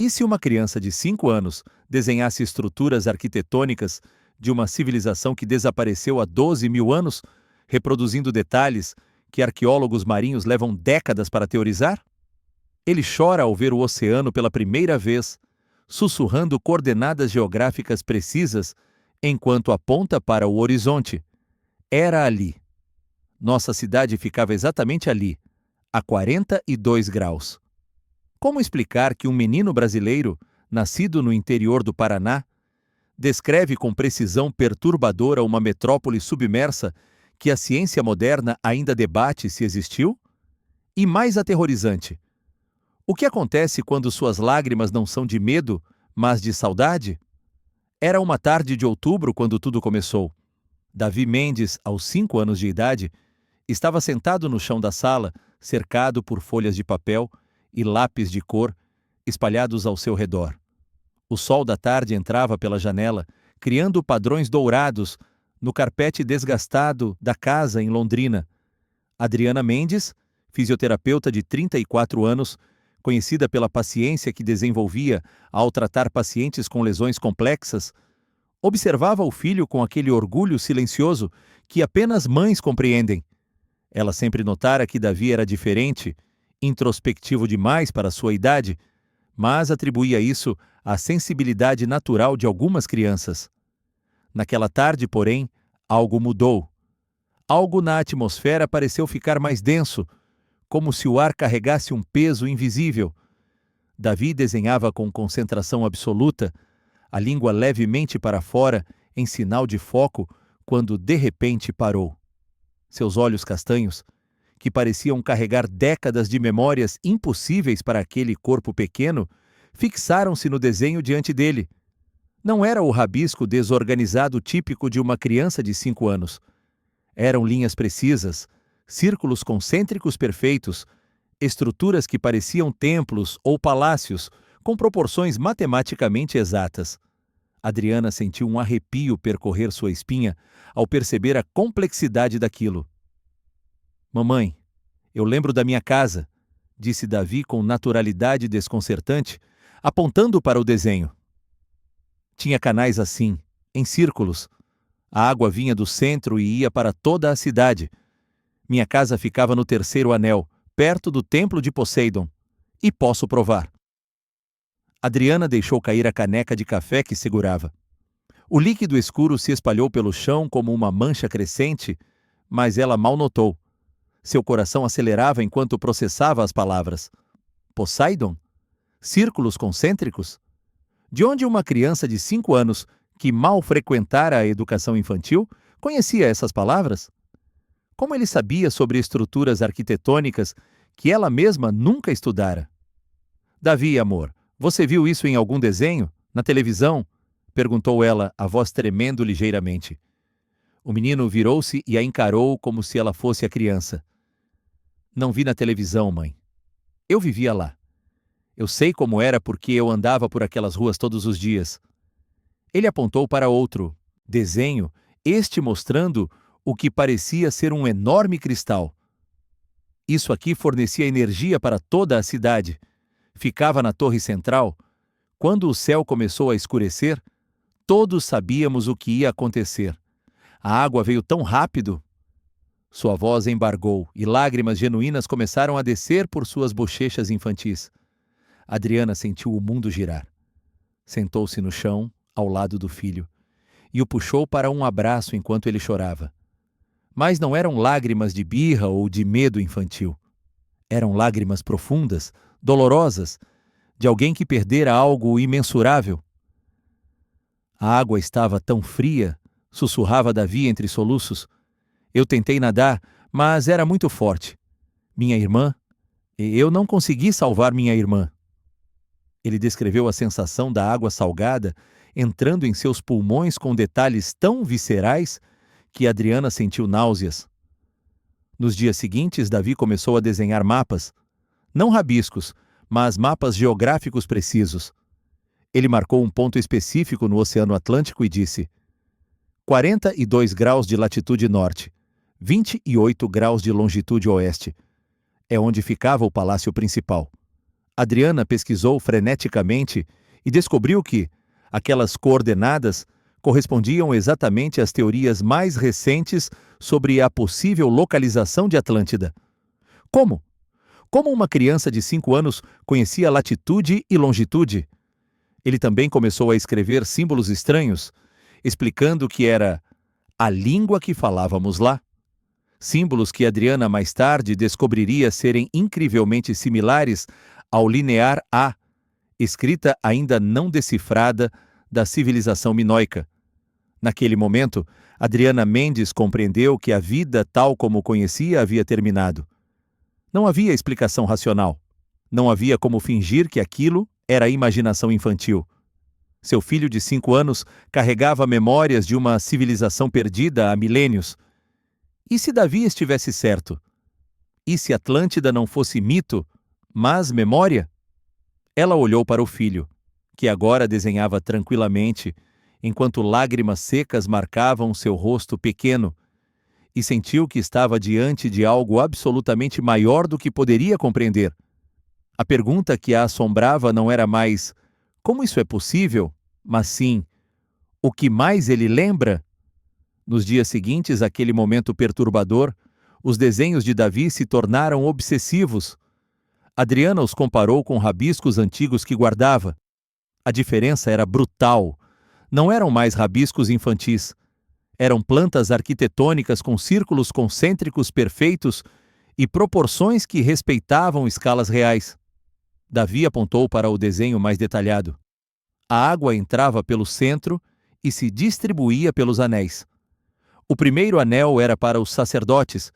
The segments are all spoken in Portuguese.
E se uma criança de 5 anos desenhasse estruturas arquitetônicas de uma civilização que desapareceu há 12.000 anos, reproduzindo detalhes que arqueólogos marinhos levam décadas para teorizar? Ele chora ao ver o oceano pela primeira vez, sussurrando coordenadas geográficas precisas enquanto aponta para o horizonte. Era ali. Nossa cidade ficava exatamente ali, a 42 graus. Como explicar que um menino brasileiro, nascido no interior do Paraná, descreve com precisão perturbadora uma metrópole submersa que a ciência moderna ainda debate se existiu? E mais aterrorizante, o que acontece quando suas lágrimas não são de medo, mas de saudade? Era uma tarde de outubro quando tudo começou. Davi Mendes, aos 5 anos de idade, estava sentado no chão da sala, cercado por folhas de papel e lápis de cor espalhados ao seu redor. O sol da tarde entrava pela janela, criando padrões dourados no carpete desgastado da casa em Londrina. Adriana Mendes, fisioterapeuta de 34 anos, conhecida pela paciência que desenvolvia ao tratar pacientes com lesões complexas, observava o filho com aquele orgulho silencioso que apenas mães compreendem. Ela sempre notara que Davi era diferente, introspectivo demais para sua idade, mas atribuía isso à sensibilidade natural de algumas crianças. Naquela tarde, porém, algo mudou. Algo na atmosfera pareceu ficar mais denso, como se o ar carregasse um peso invisível. Davi desenhava com concentração absoluta, a língua levemente para fora, em sinal de foco, quando de repente parou. Seus olhos castanhos, que pareciam carregar décadas de memórias impossíveis para aquele corpo pequeno, fixaram-se no desenho diante dele. Não era o rabisco desorganizado típico de uma criança de 5 anos. Eram linhas precisas, círculos concêntricos perfeitos, estruturas que pareciam templos ou palácios, com proporções matematicamente exatas. Adriana sentiu um arrepio percorrer sua espinha ao perceber a complexidade daquilo. "Mamãe, eu lembro da minha casa", disse Davi com naturalidade desconcertante, apontando para o desenho. Tinha canais assim, em círculos. A água vinha do centro e ia para toda a cidade. Minha casa ficava no 3º anel, perto do templo de Poseidon. E posso provar. Adriana deixou cair a caneca de café que segurava. O líquido escuro se espalhou pelo chão como uma mancha crescente, mas ela mal notou. Seu coração acelerava enquanto processava as palavras. Poseidon? Círculos concêntricos? De onde uma criança de 5 anos, que mal frequentara a educação infantil, conhecia essas palavras? Como ele sabia sobre estruturas arquitetônicas que ela mesma nunca estudara? "Davi, amor, você viu isso em algum desenho? Na televisão?" perguntou ela, a voz tremendo ligeiramente. O menino virou-se e a encarou como se ela fosse a criança. "Não vi na televisão, mãe. Eu vivia lá. Eu sei como era porque eu andava por aquelas ruas todos os dias." Ele apontou para outro desenho, este mostrando o que parecia ser um enorme cristal. Isso aqui fornecia energia para toda a cidade. Ficava na torre central. Quando o céu começou a escurecer, todos sabíamos o que ia acontecer. A água veio tão rápido. Sua voz embargou e lágrimas genuínas começaram a descer por suas bochechas infantis. Adriana sentiu o mundo girar. Sentou-se no chão, ao lado do filho, e o puxou para um abraço enquanto ele chorava. Mas não eram lágrimas de birra ou de medo infantil. Eram lágrimas profundas, dolorosas, de alguém que perdera algo imensurável. A água estava tão fria, sussurrava Davi entre soluços. Eu tentei nadar, mas era muito forte. Minha irmã, eu não consegui salvar minha irmã. Ele descreveu a sensação da água salgada entrando em seus pulmões com detalhes tão viscerais que Adriana sentiu náuseas. Nos dias seguintes, Davi começou a desenhar mapas, não rabiscos, mas mapas geográficos precisos. Ele marcou um ponto específico no Oceano Atlântico e disse: 42 graus de latitude norte, 28 graus de longitude oeste. É onde ficava o palácio principal. Adriana pesquisou freneticamente e descobriu que aquelas coordenadas correspondiam exatamente às teorias mais recentes sobre a possível localização de Atlântida. Como? Como uma criança de 5 anos conhecia latitude e longitude? Ele também começou a escrever símbolos estranhos, explicando que era a língua que falávamos lá. Símbolos que Adriana mais tarde descobriria serem incrivelmente similares ao linear A, escrita ainda não decifrada da civilização minoica. Naquele momento, Adriana Mendes compreendeu que a vida tal como conhecia havia terminado. Não havia explicação racional. Não havia como fingir que aquilo era imaginação infantil. Seu filho de 5 anos carregava memórias de uma civilização perdida há milênios. E se Davi estivesse certo? E se Atlântida não fosse mito, mas memória? Ela olhou para o filho, que agora desenhava tranquilamente, enquanto lágrimas secas marcavam seu rosto pequeno, e sentiu que estava diante de algo absolutamente maior do que poderia compreender. A pergunta que a assombrava não era mais como isso é possível, mas sim o que mais ele lembra? Nos dias seguintes àquele momento perturbador, os desenhos de Davi se tornaram obsessivos. Adriana os comparou com rabiscos antigos que guardava. A diferença era brutal. Não eram mais rabiscos infantis. Eram plantas arquitetônicas com círculos concêntricos perfeitos e proporções que respeitavam escalas reais. Davi apontou para o desenho mais detalhado. A água entrava pelo centro e se distribuía pelos anéis. O primeiro anel era para os sacerdotes,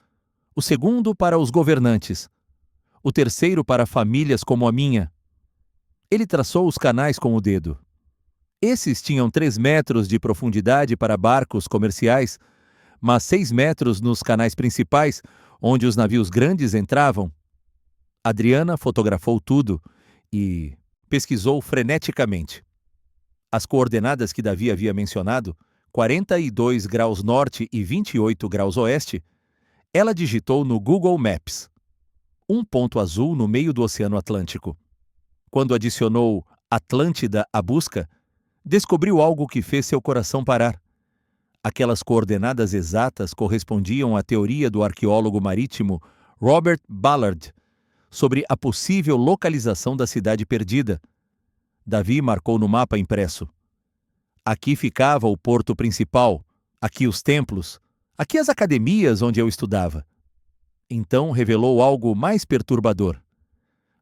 o segundo para os governantes, o terceiro para famílias como a minha. Ele traçou os canais com o dedo. Esses tinham 3 metros de profundidade para barcos comerciais, mas 6 metros nos canais principais, onde os navios grandes entravam. Adriana fotografou tudo e pesquisou freneticamente. As coordenadas que Davi havia mencionado, 42 graus norte e 28 graus oeste, ela digitou no Google Maps. Um ponto azul no meio do Oceano Atlântico. Quando adicionou Atlântida à busca, descobriu algo que fez seu coração parar. Aquelas coordenadas exatas correspondiam à teoria do arqueólogo marítimo Robert Ballard sobre a possível localização da cidade perdida. Davi marcou no mapa impresso. Aqui ficava o porto principal, aqui os templos, aqui as academias onde eu estudava. Então revelou algo mais perturbador.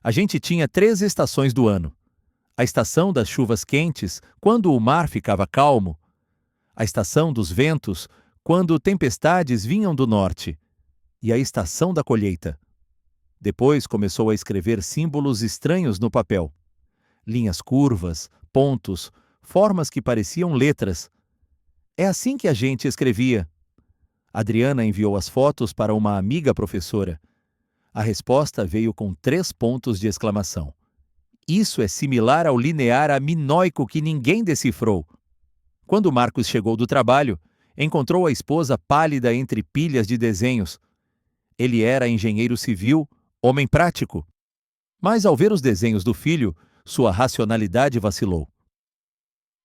A gente tinha 3 estações do ano. A estação das chuvas quentes, quando o mar ficava calmo. A estação dos ventos, quando tempestades vinham do norte. E a estação da colheita. Depois começou a escrever símbolos estranhos no papel. Linhas curvas, pontos, formas que pareciam letras. É assim que a gente escrevia. Adriana enviou as fotos para uma amiga professora. A resposta veio com 3 pontos de exclamação. Isso é similar ao linear aminoico que ninguém decifrou. Quando Marcos chegou do trabalho, encontrou a esposa pálida entre pilhas de desenhos. Ele era engenheiro civil, homem prático. Mas ao ver os desenhos do filho, sua racionalidade vacilou.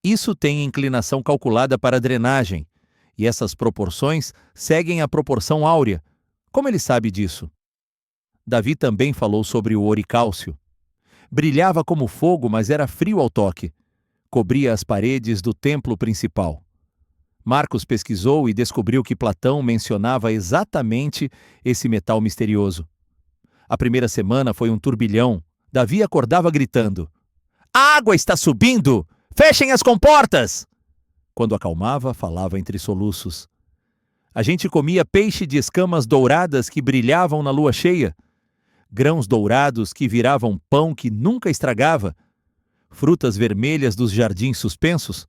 Isso tem inclinação calculada para drenagem, e essas proporções seguem a proporção áurea. Como ele sabe disso? Davi também falou sobre o oricálcio. Brilhava como fogo, mas era frio ao toque. Cobria as paredes do templo principal. Marcos pesquisou e descobriu que Platão mencionava exatamente esse metal misterioso. A primeira semana foi um turbilhão. Davi acordava gritando: "A água está subindo! Fechem as comportas!" Quando acalmava, falava entre soluços. A gente comia peixe de escamas douradas que brilhavam na lua cheia. Grãos dourados que viravam pão que nunca estragava, frutas vermelhas dos jardins suspensos.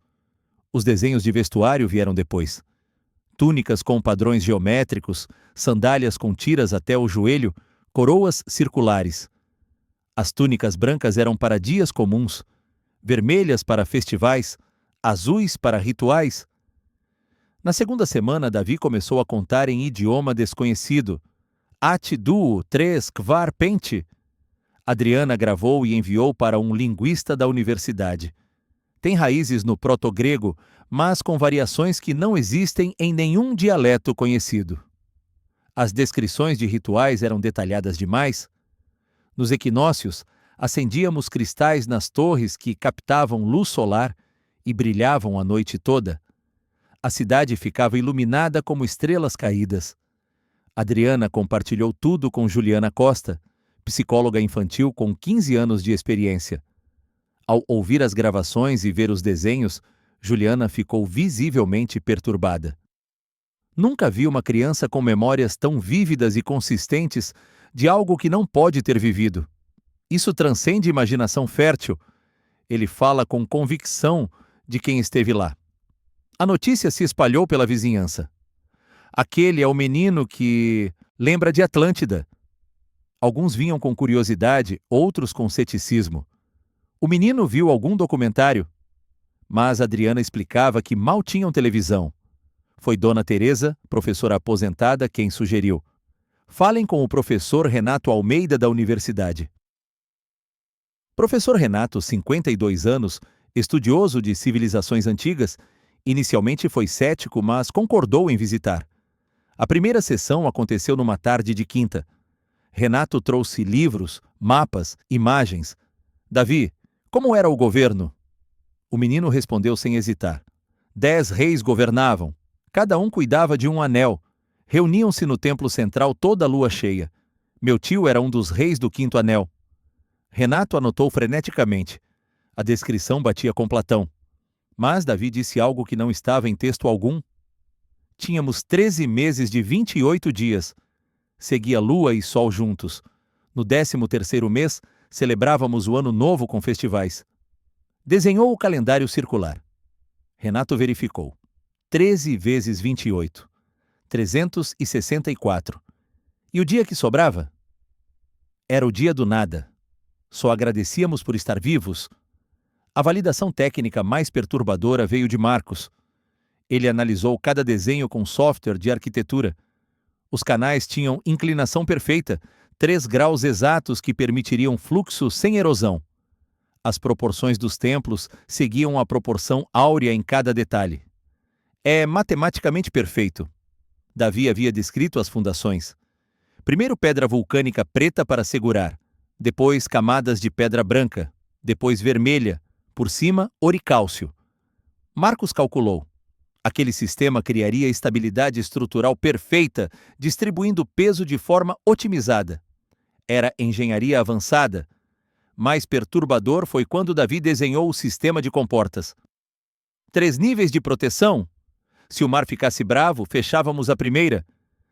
Os desenhos de vestuário vieram depois. Túnicas com padrões geométricos, sandálias com tiras até o joelho, coroas circulares. As túnicas brancas eram para dias comuns, vermelhas para festivais, azuis para rituais. Na segunda semana, Davi começou a contar em idioma desconhecido. Ati duo, 3, kvar pente. Adriana gravou e enviou para um linguista da universidade. Tem raízes no proto-grego, mas com variações que não existem em nenhum dialeto conhecido. As descrições de rituais eram detalhadas demais. Nos equinócios, acendíamos cristais nas torres que captavam luz solar e brilhavam a noite toda. A cidade ficava iluminada como estrelas caídas. Adriana compartilhou tudo com Juliana Costa, psicóloga infantil com 15 anos de experiência. Ao ouvir as gravações e ver os desenhos, Juliana ficou visivelmente perturbada. Nunca vi uma criança com memórias tão vívidas e consistentes de algo que não pode ter vivido. Isso transcende imaginação fértil. Ele fala com convicção de quem esteve lá. A notícia se espalhou pela vizinhança. Aquele é o menino que lembra de Atlântida. Alguns vinham com curiosidade, outros com ceticismo. O menino viu algum documentário, mas Adriana explicava que mal tinham televisão. Foi Dona Teresa, professora aposentada, quem sugeriu: falem com o professor Renato Almeida da universidade. Professor Renato, 52 anos, estudioso de civilizações antigas, inicialmente foi cético, mas concordou em visitar. A primeira sessão aconteceu numa tarde de quinta. Renato trouxe livros, mapas, imagens. Davi, como era o governo? O menino respondeu sem hesitar. 10 reis governavam. Cada um cuidava de um anel. Reuniam-se no templo central toda a lua cheia. Meu tio era um dos reis do 5º anel. Renato anotou freneticamente. A descrição batia com Platão. Mas Davi disse algo que não estava em texto algum. Tínhamos 13 meses de 28 dias. Seguia lua e sol juntos. No 13º mês, celebrávamos o ano novo com festivais. Desenhou o calendário circular. Renato verificou. 13 vezes 28. 364. E o dia que sobrava? Era o dia do nada. Só agradecíamos por estar vivos. A validação técnica mais perturbadora veio de Marcos. Ele analisou cada desenho com software de arquitetura. Os canais tinham inclinação perfeita, 3 graus exatos que permitiriam fluxo sem erosão. As proporções dos templos seguiam a proporção áurea em cada detalhe. É matematicamente perfeito. Davi havia descrito as fundações. Primeiro pedra vulcânica preta para segurar, depois camadas de pedra branca, depois vermelha, por cima oricálcio. Marcos calculou. Aquele sistema criaria estabilidade estrutural perfeita, distribuindo peso de forma otimizada. Era engenharia avançada. Mais perturbador foi quando Davi desenhou o sistema de comportas. 3 níveis de proteção. Se o mar ficasse bravo, fechávamos a primeira.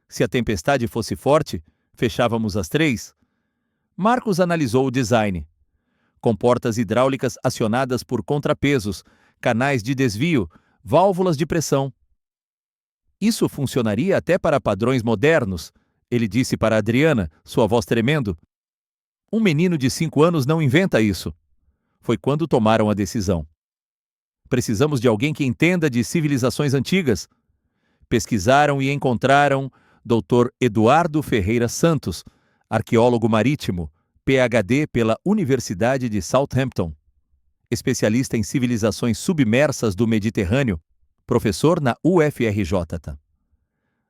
Se a tempestade fosse forte, fechávamos as 3. Marcos analisou o design. Comportas hidráulicas acionadas por contrapesos, canais de desvio, válvulas de pressão. Isso funcionaria até para padrões modernos, ele disse para Adriana, sua voz tremendo. Um menino de 5 anos não inventa isso. Foi quando tomaram a decisão. Precisamos de alguém que entenda de civilizações antigas. Pesquisaram e encontraram Dr. Eduardo Ferreira Santos, arqueólogo marítimo, PhD pela Universidade de Southampton. Especialista em civilizações submersas do Mediterrâneo, professor na UFRJ.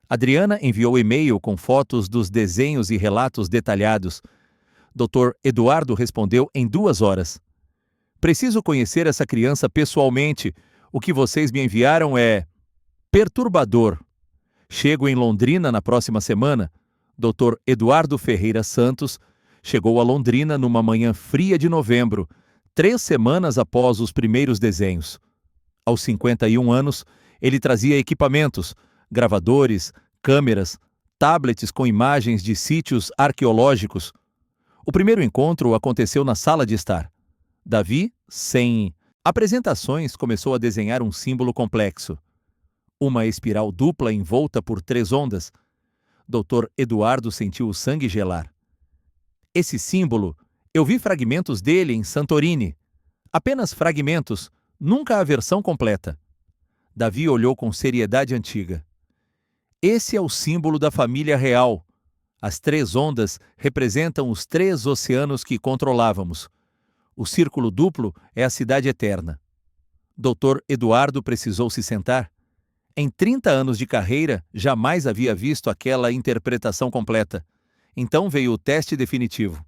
Adriana enviou e-mail com fotos dos desenhos e relatos detalhados. Dr. Eduardo respondeu em 2 horas. Preciso conhecer essa criança pessoalmente. O que vocês me enviaram é perturbador. Chego em Londrina na próxima semana. Dr. Eduardo Ferreira Santos chegou a Londrina numa manhã fria de novembro, 3 semanas após os primeiros desenhos. Aos 51 anos, ele trazia equipamentos, gravadores, câmeras, tablets com imagens de sítios arqueológicos. O primeiro encontro aconteceu na sala de estar. Davi, sem apresentações, começou a desenhar um símbolo complexo. Uma espiral dupla envolta por 3 ondas. Dr. Eduardo sentiu o sangue gelar. Esse símbolo, eu vi fragmentos dele em Santorini. Apenas fragmentos, nunca a versão completa. Davi olhou com seriedade antiga. Esse é o símbolo da família real. As 3 ondas representam os 3 oceanos que controlávamos. O círculo duplo é a cidade eterna. Dr. Eduardo precisou se sentar. Em 30 anos de carreira, jamais havia visto aquela interpretação completa. Então veio o teste definitivo.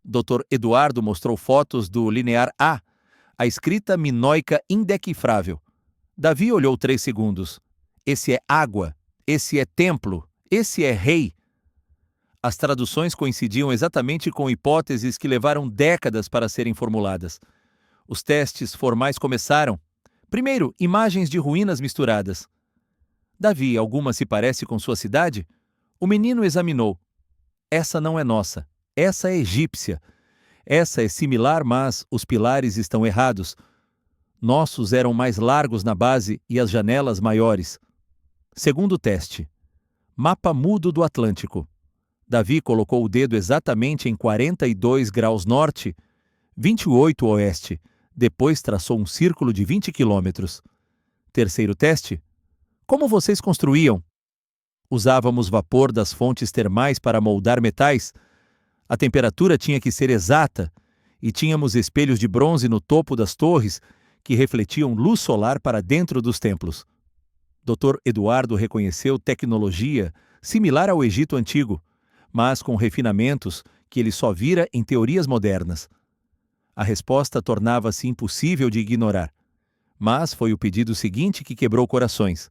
Dr. Eduardo mostrou fotos do linear A escrita minoica indecifrável. Davi olhou 3 segundos. Esse é água, esse é templo, esse é rei. As traduções coincidiam exatamente com hipóteses que levaram décadas para serem formuladas. Os testes formais começaram. Primeiro, imagens de ruínas misturadas. Davi, alguma se parece com sua cidade? O menino examinou. Essa não é nossa. Essa é egípcia. Essa é similar, mas os pilares estão errados. Nossos eram mais largos na base e as janelas maiores. Segundo teste. Mapa mudo do Atlântico. Davi colocou o dedo exatamente em 42 graus norte, 28 oeste. Depois traçou um círculo de 20 quilômetros. Terceiro teste. Como vocês construíam? Usávamos vapor das fontes termais para moldar metais. A temperatura tinha que ser exata e tínhamos espelhos de bronze no topo das torres que refletiam luz solar para dentro dos templos. Dr. Eduardo reconheceu tecnologia similar ao Egito Antigo, mas com refinamentos que ele só vira em teorias modernas. A resposta tornava-se impossível de ignorar, mas foi o pedido seguinte que quebrou corações.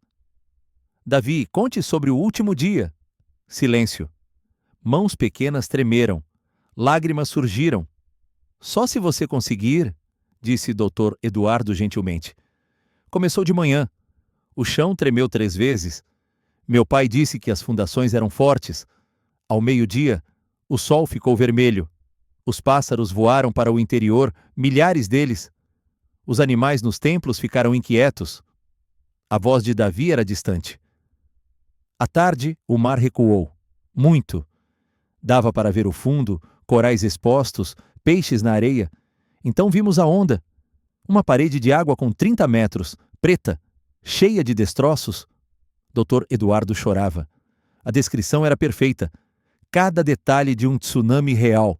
Davi, conte sobre o último dia. Silêncio. Mãos pequenas tremeram. Lágrimas surgiram. Só se você conseguir, disse Dr. Eduardo gentilmente. Começou de manhã. O chão tremeu 3 vezes. Meu pai disse que as fundações eram fortes. Ao meio-dia, o sol ficou vermelho. Os pássaros voaram para o interior, milhares deles. Os animais nos templos ficaram inquietos. A voz de Davi era distante. À tarde, o mar recuou. Muito. Dava para ver o fundo, corais expostos, peixes na areia. Então vimos a onda. Uma parede de água com 30 metros, preta, cheia de destroços. Dr. Eduardo chorava. A descrição era perfeita. Cada detalhe de um tsunami real.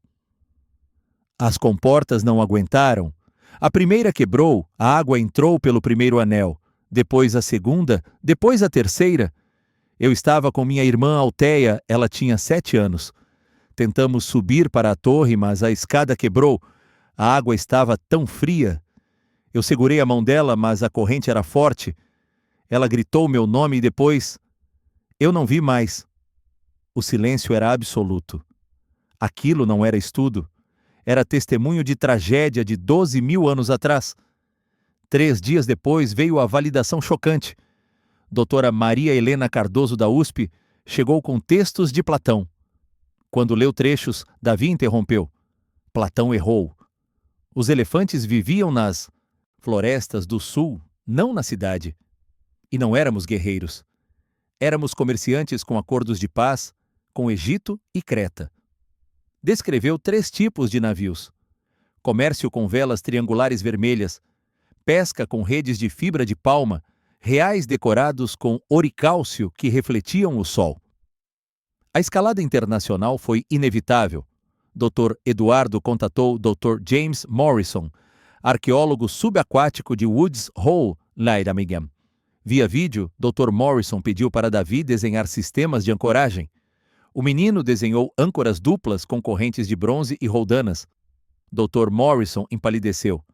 As comportas não aguentaram. A primeira quebrou, a água entrou pelo primeiro anel. Depois a segunda, depois a terceira. Eu estava com minha irmã Alteia, ela tinha 7 anos. Tentamos subir para a torre, mas a escada quebrou. A água estava tão fria. Eu segurei a mão dela, mas a corrente era forte. Ela gritou meu nome e depois... Eu não vi mais. O silêncio era absoluto. Aquilo não era estudo. Era testemunho de tragédia de 12.000 anos atrás. 3 dias depois veio a validação chocante. Doutora Maria Helena Cardoso da USP chegou com textos de Platão. Quando leu trechos, Davi interrompeu. Platão errou. Os elefantes viviam nas florestas do sul, não na cidade. E não éramos guerreiros. Éramos comerciantes com acordos de paz com Egito e Creta. Descreveu 3 tipos de navios. Comércio com velas triangulares vermelhas, pesca com redes de fibra de palma, reais decorados com oricálcio que refletiam o sol. A escalada internacional foi inevitável. Dr. Eduardo contatou Dr. James Morrison, arqueólogo subaquático de Woods Hole, na Birmingham. Via vídeo, Dr. Morrison pediu para Davi desenhar sistemas de ancoragem. O menino desenhou âncoras duplas com correntes de bronze e roldanas. Dr. Morrison empalideceu.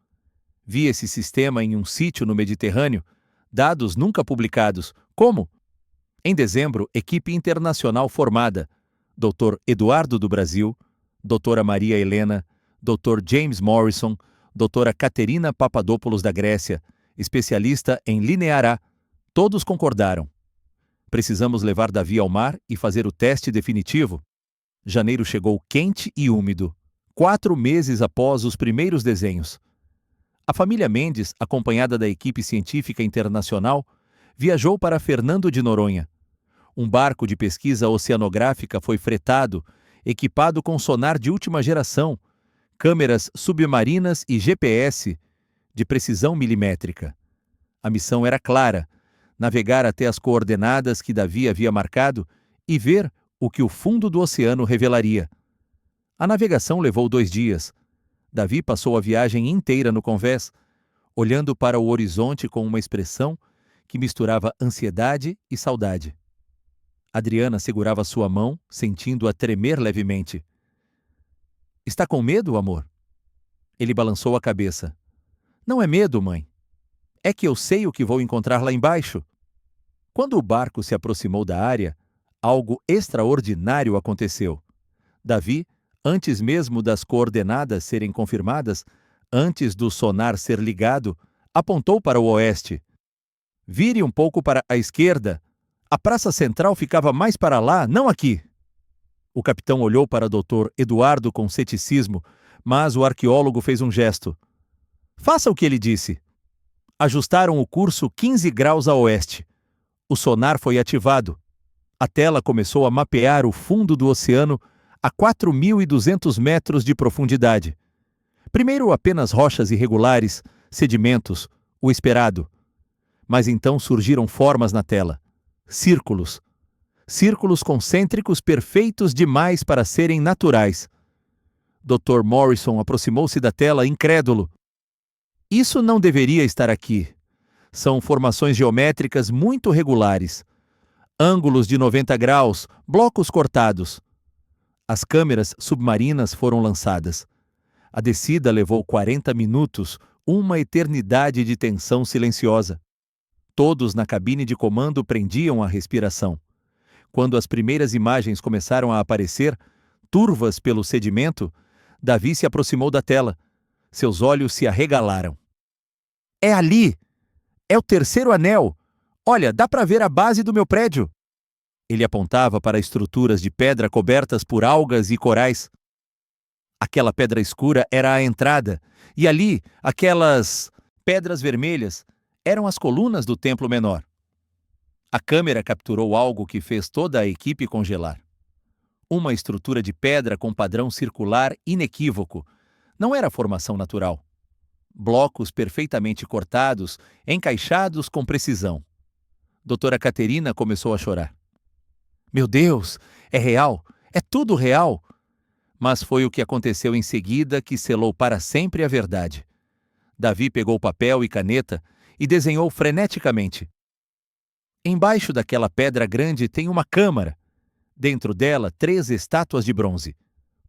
Vi esse sistema em um sítio no Mediterrâneo, dados nunca publicados. Como? Em dezembro, equipe internacional formada. Dr. Eduardo do Brasil, Doutora Maria Helena, Dr. James Morrison, Doutora Caterina Papadopoulos da Grécia, especialista em linear A. Todos concordaram. Precisamos levar Davi ao mar e fazer o teste definitivo. Janeiro chegou quente e úmido, 4 meses após os primeiros desenhos. A família Mendes, acompanhada da equipe científica internacional, viajou para Fernando de Noronha. Um barco de pesquisa oceanográfica foi fretado, equipado com sonar de última geração, câmeras submarinas e GPS de precisão milimétrica. A missão era clara: navegar até as coordenadas que Davi havia marcado e ver o que o fundo do oceano revelaria. A navegação levou 2 dias. Davi passou a viagem inteira no convés, olhando para o horizonte com uma expressão que misturava ansiedade e saudade. Adriana segurava sua mão, sentindo-a tremer levemente. — Está com medo, amor? Ele balançou a cabeça. — Não é medo, mãe. É que eu sei o que vou encontrar lá embaixo. Quando o barco se aproximou da área, algo extraordinário aconteceu. Davi, antes mesmo das coordenadas serem confirmadas, antes do sonar ser ligado, apontou para o oeste. — Vire um pouco para a esquerda. A praça central ficava mais para lá, não aqui. O capitão olhou para Dr. Eduardo com ceticismo, mas o arqueólogo fez um gesto. — Faça o que ele disse. Ajustaram o curso 15 graus a oeste. O sonar foi ativado. A tela começou a mapear o fundo do oceano a 4.200 metros de profundidade. Primeiro apenas rochas irregulares, sedimentos, o esperado. Mas então surgiram formas na tela. Círculos. Círculos concêntricos perfeitos demais para serem naturais. Dr. Morrison aproximou-se da tela incrédulo. — Isso não deveria estar aqui. São formações geométricas muito regulares. Ângulos de 90 graus, blocos cortados. As câmeras submarinas foram lançadas. A descida levou 40 minutos, uma eternidade de tensão silenciosa. Todos na cabine de comando prendiam a respiração. Quando as primeiras imagens começaram a aparecer, turvas pelo sedimento, Davi se aproximou da tela. Seus olhos se arregalaram. — É ali! É o terceiro anel! Olha, dá para ver a base do meu prédio! Ele apontava para estruturas de pedra cobertas por algas e corais. Aquela pedra escura era a entrada, e ali, aquelas pedras vermelhas, eram as colunas do templo menor. A câmera capturou algo que fez toda a equipe congelar. Uma estrutura de pedra com padrão circular inequívoco. Não era formação natural. Blocos perfeitamente cortados, encaixados com precisão. Doutora Caterina começou a chorar. — Meu Deus, é real, é tudo real! Mas foi o que aconteceu em seguida que selou para sempre a verdade. Davi pegou papel e caneta e desenhou freneticamente. Embaixo daquela pedra grande tem uma câmara. Dentro dela, 3 estátuas de bronze.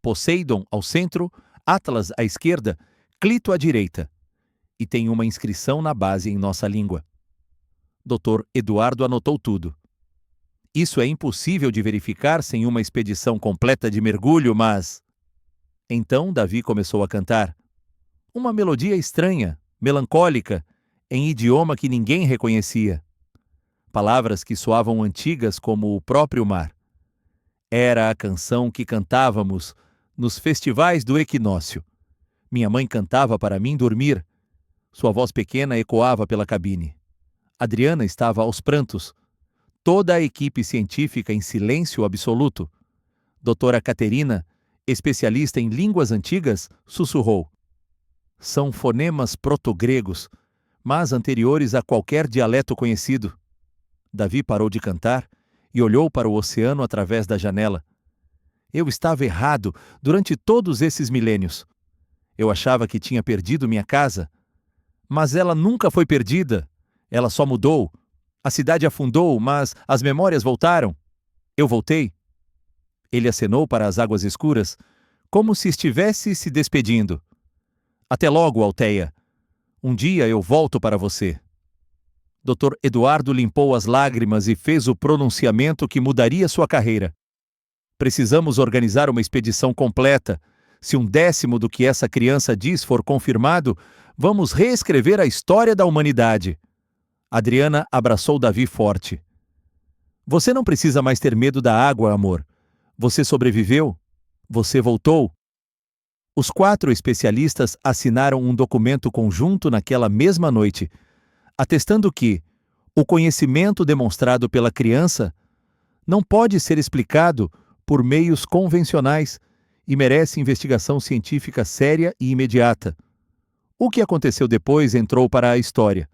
Poseidon ao centro, Atlas à esquerda, Clito à direita. E tem uma inscrição na base em nossa língua. Dr. Eduardo anotou tudo. Isso é impossível de verificar sem uma expedição completa de mergulho, mas... Então Davi começou a cantar. Uma melodia estranha, melancólica, em idioma que ninguém reconhecia. Palavras que soavam antigas como o próprio mar. Era a canção que cantávamos nos festivais do equinócio. Minha mãe cantava para mim dormir. Sua voz pequena ecoava pela cabine. Adriana estava aos prantos. Toda a equipe científica em silêncio absoluto. Doutora Caterina, especialista em línguas antigas, sussurrou. São fonemas proto-gregos, mas anteriores a qualquer dialeto conhecido. Davi parou de cantar e olhou para o oceano através da janela. Eu estava errado durante todos esses milênios. Eu achava que tinha perdido minha casa. Mas ela nunca foi perdida. Ela só mudou. A cidade afundou, mas as memórias voltaram. Eu voltei. Ele acenou para as águas escuras, como se estivesse se despedindo. Até logo, Alteia. Um dia eu volto para você. Dr. Eduardo limpou as lágrimas e fez o pronunciamento que mudaria sua carreira. Precisamos organizar uma expedição completa. Se 1/10 do que essa criança diz for confirmado, vamos reescrever a história da humanidade. Adriana abraçou Davi forte. Você não precisa mais ter medo da água, amor. Você sobreviveu. Você voltou. Os 4 especialistas assinaram um documento conjunto naquela mesma noite, atestando que o conhecimento demonstrado pela criança não pode ser explicado por meios convencionais e merece investigação científica séria e imediata. O que aconteceu depois entrou para a história.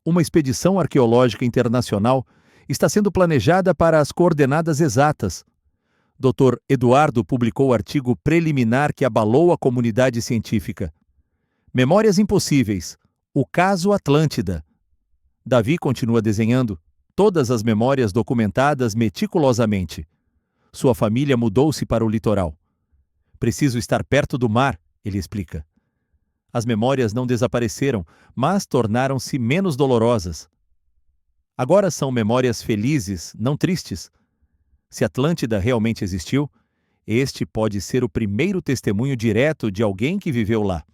Uma expedição arqueológica internacional está sendo planejada para as coordenadas exatas. Dr. Eduardo publicou o artigo preliminar que abalou a comunidade científica. Memórias impossíveis. O caso Atlântida. Davi continua desenhando todas as memórias documentadas meticulosamente. Sua família mudou-se para o litoral. Preciso estar perto do mar, ele explica. As memórias não desapareceram, mas tornaram-se menos dolorosas. Agora são memórias felizes, não tristes. Se Atlântida realmente existiu, este pode ser o primeiro testemunho direto de alguém que viveu lá.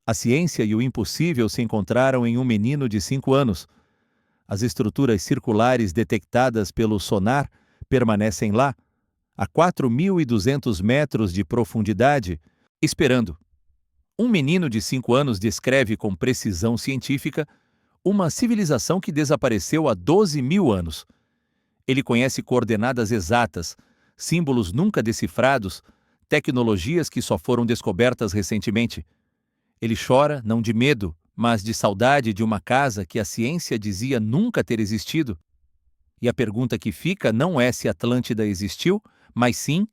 A ciência e o impossível se encontraram em um menino de 5 anos. As estruturas circulares detectadas pelo sonar permanecem lá, a 4.200 metros de profundidade, esperando. Um menino de 5 anos descreve com precisão científica uma civilização que desapareceu há 12.000 anos. Ele conhece coordenadas exatas, símbolos nunca decifrados, tecnologias que só foram descobertas recentemente. Ele chora, não de medo, mas de saudade de uma casa que a ciência dizia nunca ter existido. E a pergunta que fica não é se Atlântida existiu, mas sim,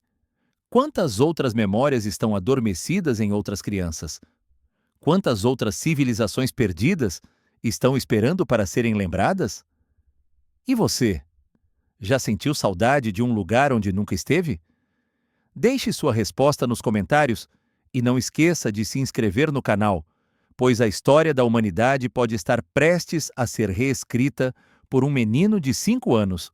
quantas outras memórias estão adormecidas em outras crianças? Quantas outras civilizações perdidas estão esperando para serem lembradas? E você? Já sentiu saudade de um lugar onde nunca esteve? Deixe sua resposta nos comentários e não esqueça de se inscrever no canal, pois a história da humanidade pode estar prestes a ser reescrita por um menino de 5 anos.